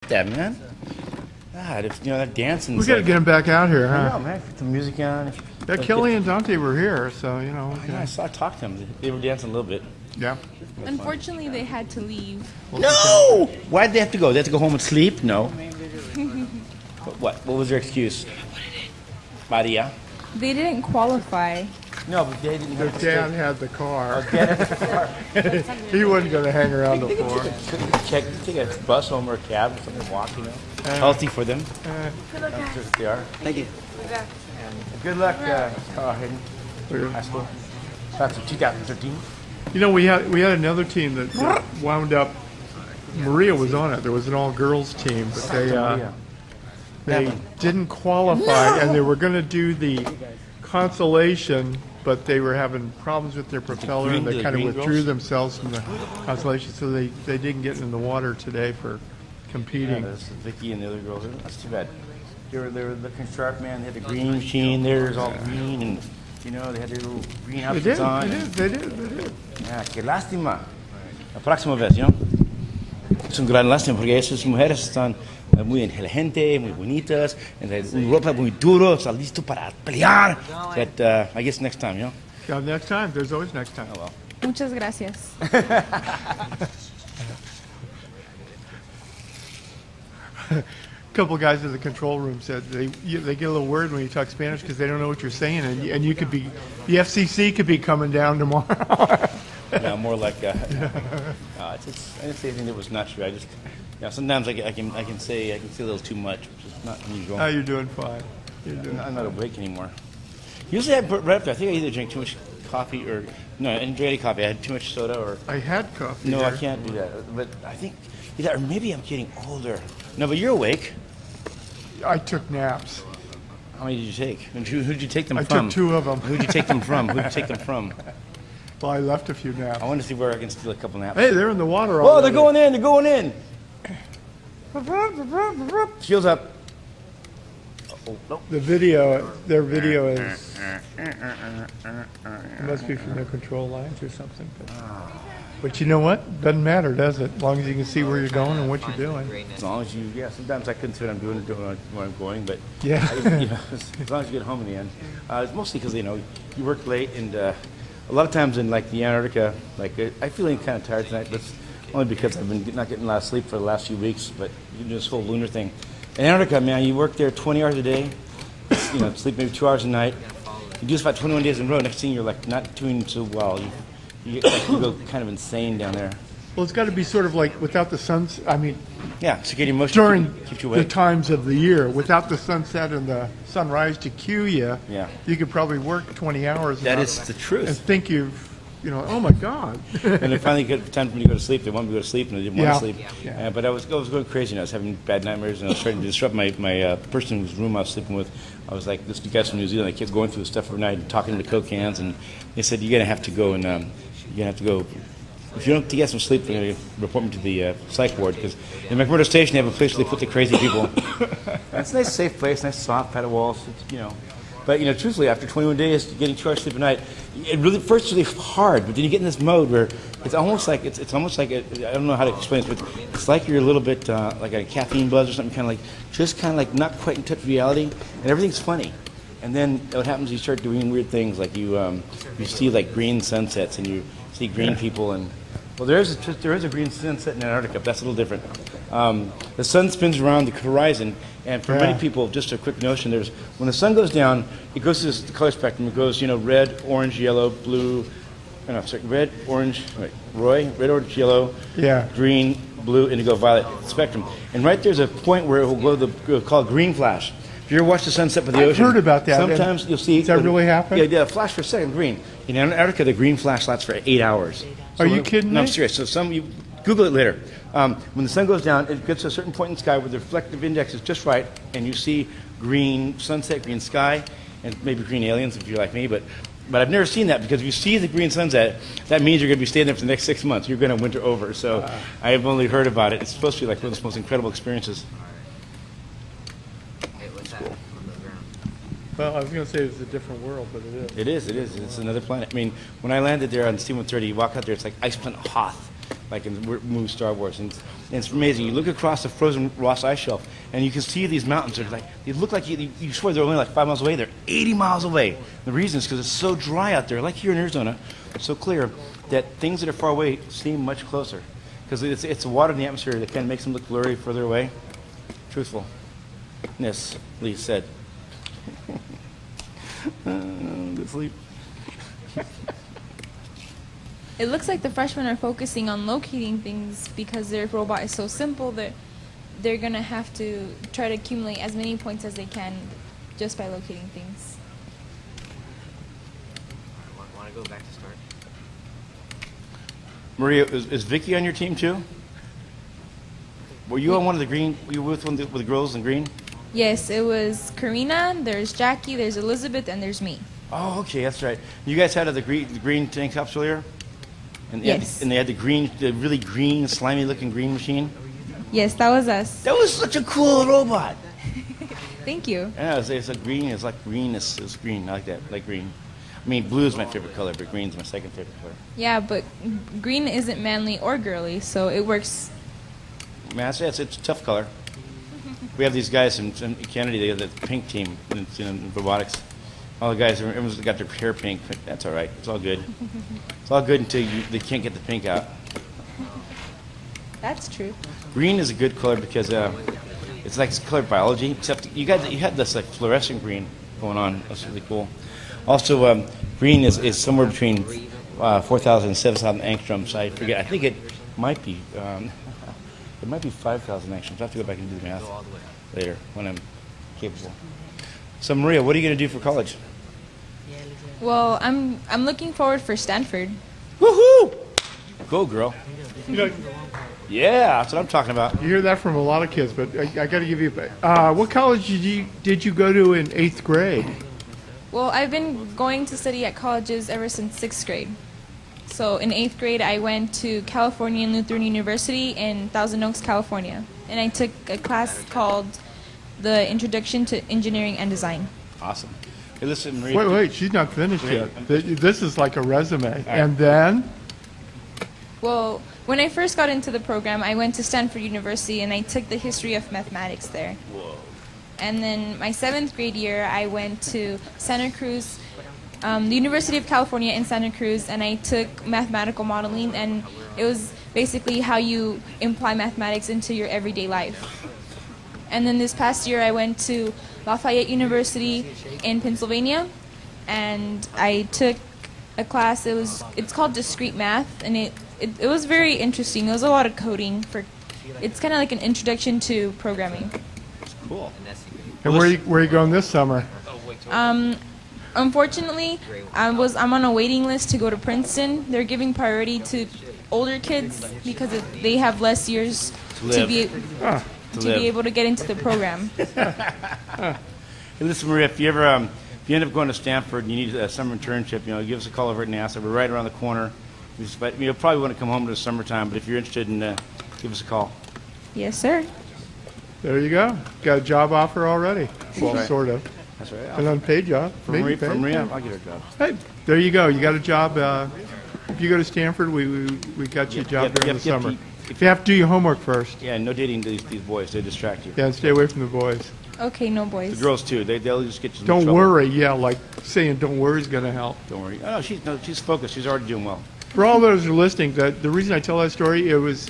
that, man. God, if that dancing. We got to get him back out here, huh? I know, man. Put the music on. Yeah, Kelly and Dante were here, so I talked to them. They were dancing a little bit. Yeah. Unfortunately, they had to leave. No! Why'd they have to go? They had to go home and sleep? No. What was their excuse? Maria? They didn't qualify. No, but they didn't. Their dad had the car. Oh, dad had the car. He wasn't going to hang around the floor. Take a bus home or a cab or something, walk, Healthy for them. Good luck, guys. They are. Thank you. Good luck, Hayden. High school. That's 2013. We had another team that wound up. Maria was on it. There was an all-girls team, but they didn't qualify, and they were going to do the consolation, but they were having problems with their propeller, and they kind of withdrew themselves from the consolation, so they didn't get in the water today for competing. Yeah, that's Vicky and the other girls. That's too bad. They were looking sharp, man. They had the green machine. Theirs all green, and they had their little green outfits on. They did. Yeah, qué lástima. La próxima vez, Es un gran lástima porque esas mujeres están muy inteligentes, muy bonitas, en ropa muy duro, están listo para pelear. But I guess next time, Yeah, next time. There's always next time. Oh, well. Muchas gracias. A couple of guys in the control room said they get a little worried when you talk Spanish because they don't know what you're saying, and you could be, the FCC could be coming down tomorrow. Yeah, more like I didn't say anything that was not true. I just sometimes I can say a little too much, which is not unusual. Oh, you're doing fine. I'm not awake anymore. Usually right after I think I either drink too much coffee or no, I didn't drink any coffee. I had too much soda or I had coffee. No, there. I can't do that. But I think either or maybe I'm getting older. No, but you're awake. I took naps. How many did you take? Who'd you take them I from? took 2 of them. Who'd you take them from? Who'd you take them from? Well, I left a few naps. I want to see where I can steal a couple naps. Hey, they're in the water already. already. They're going in. They're going in. Shields up. Oh, no. Their video is, it must be from their control lines or something. But you know what? Doesn't matter, does it? As long as you can see where you're going and what you're doing. As long as sometimes I couldn't see what I'm doing where I'm going, but Yeah. as long as you get home in the end. It's mostly because, you work late, and a lot of times in, like, the Antarctica, like, I'm feeling kind of tired tonight. That's only because I've been not getting a lot of sleep for the last few weeks, but you do this whole lunar thing. In Antarctica, man, you work there 20 hours a day, sleep maybe 2 hours a night. You do this about 21 days in a row. Next thing, you're, like, not doing so well. You go kind of insane down there. Well, it's got to be sort of like without the suns. I mean, yeah, circadian motion during keeps you the awake. times of the year, without the sunset and the sunrise to cue you, Yeah. you could probably work 20 hours. That and is the truth. And think oh my God. And then finally, get time for me to go to sleep. They wanted me to go to sleep, and I didn't want to sleep. Yeah. But I was going crazy, and I was having bad nightmares, and I was trying to disrupt my person whose room I was sleeping with. I was like, this guy's from New Zealand. I kept going through his stuff every night and talking to the Coke cans, and they said, you're going to have to go, and if you don't get some sleep, they're going to report me to the psych ward, because in McMurdo Station, they have a place where they put the crazy people. It's a nice, safe place, nice, soft, padded walls, But, truthfully, after 21 days, getting 2 hours sleep a night, first it's really hard, but then you get in this mode where it's almost like, I don't know how to explain this, but it's like you're a little bit like a caffeine buzz or something, kind of like not quite in touch with reality, and everything's funny. And then what happens is you start doing weird things, like you see like green sunsets, and you see green people, and well, there is a green sunset in Antarctica. That's a little different. The sun spins around the horizon, and for many people, just a quick notion: when the sun goes down, it goes through the color spectrum. It goes, red, orange, yellow, blue. Red, orange, red, orange, yellow, green, blue, indigo, violet spectrum. And right there's a point where it will go called green flash. If you ever watch the sunset by the ocean, I've heard about that. Sometimes you'll see. Does that really happen? Yeah, flash for a second, green. In Antarctica, the green flash lasts for 8 hours. Are you kidding me? No, I'm serious. So you Google it later. When the sun goes down, it gets to a certain point in the sky where the reflective index is just right, and you see green sunset, green sky, and maybe green aliens if you're like me. But I've never seen that, because if you see the green sunset, that means you're going to be staying there for the next 6 months. You're going to winter over. So I've only heard about it. It's supposed to be like one of the most incredible experiences. Well, I was going to say it's a different world, but it is. It is. It's another planet. I mean, when I landed there on C-130, you walk out there, it's like Ice Planet Hoth. like in the movie Star Wars. And it's amazing. You look across the frozen Ross Ice Shelf, and you can see these mountains. They look like you swear they're only like 5 miles away. They're 80 miles away. The reason is because it's so dry out there, like here in Arizona, so clear that things that are far away seem much closer. Because it's the water in the atmosphere that kind of makes them look blurry further away. Truthfulness, Lee said. Good sleep. It looks like the freshmen are focusing on locating things because their robot is so simple that they're going to have to try to accumulate as many points as they can just by locating things. Want to go back to start? Maria, is Vicky on your team too? Were you on one of the green? Were you with one with the girls in green? Yes, it was Karina, there's Jackie, there's Elizabeth, and there's me. Oh, okay, that's right. You guys had the green tank tops earlier? And Yes. and they had the really green, slimy-looking green machine. Yes, that was us. That was such a cool robot. Thank you. Yeah, it's like green. It's like green. It's green. I like that. Like green. I mean, blue is my favorite color, but green's my second favorite color. Yeah, but green isn't manly or girly, so it works. Man, it's a tough color. We have these guys in Kennedy. They have the pink team in robotics. All the guys, everyone's got their hair pink, but that's all right. It's all good. It's all good until they can't get the pink out. That's true. Green is a good color because it's like color biology. Except you had this like fluorescent green going on. That's really cool. Also, green is somewhere between 4,000 and 7,000 angstroms. I forget. I think it might be 5,000 angstroms. I have to go back and do the math later when I'm capable. So Maria, what are you going to do for college? Well, I'm looking forward for Stanford. Woohoo! Go, girl. You know, Yeah, that's what I'm talking about. you hear that from a lot of kids, but I got to give you. What college did you go to in 8th grade? Well, I've been going to study at colleges ever since 6th grade. So in 8th grade, I went to California Lutheran University in Thousand Oaks, California. And I took a class called The Introduction to Engineering and Design. Awesome. Hey, listen, Maria. Wait, she's not finished yet. This is like a resume. right. And then, Well, when I first got into the program, I went to Stanford University and I took the history of mathematics there. Whoa. And then my 7th grade year, I went to Santa Cruz, the University of California in Santa Cruz, and I took mathematical modeling, and it was basically how you imply mathematics into your everyday life. And then this past year, I went to Lafayette University in Pennsylvania, and I took a class. It's called Discrete Math, and it was very interesting. It was a lot of coding. It's kind of like an introduction to programming. Cool. and where are you going this summer? Unfortunately, I'm on a waiting list to go to Princeton. They're giving priority to older kids because they have less years to be able to get into the program. Hey, listen, Maria, if you end up going to Stanford and you need a summer internship, give us a call over at NASA. We're right around the corner. But you'll probably want to come home in the summertime, but if you're interested in, give us a call. Yes, sir. There you go. Got a job offer already. Well, right. sort of. That's right. An unpaid job. For Maybe Maria, paid. I'll get her a job. Hey, there you go. You got a job. If you go to Stanford, we got you a job during the summer. If you have to do your homework first. Yeah, no dating these boys. They distract you. Yeah, and stay away from the boys. Okay, no The boys. girls, too. They'll just get you in Don't trouble. worry. Yeah, like saying don't worry is going to help. Don't worry. Oh, no, she's focused. She's already doing well. For all those who are listening, the reason I tell that story, it was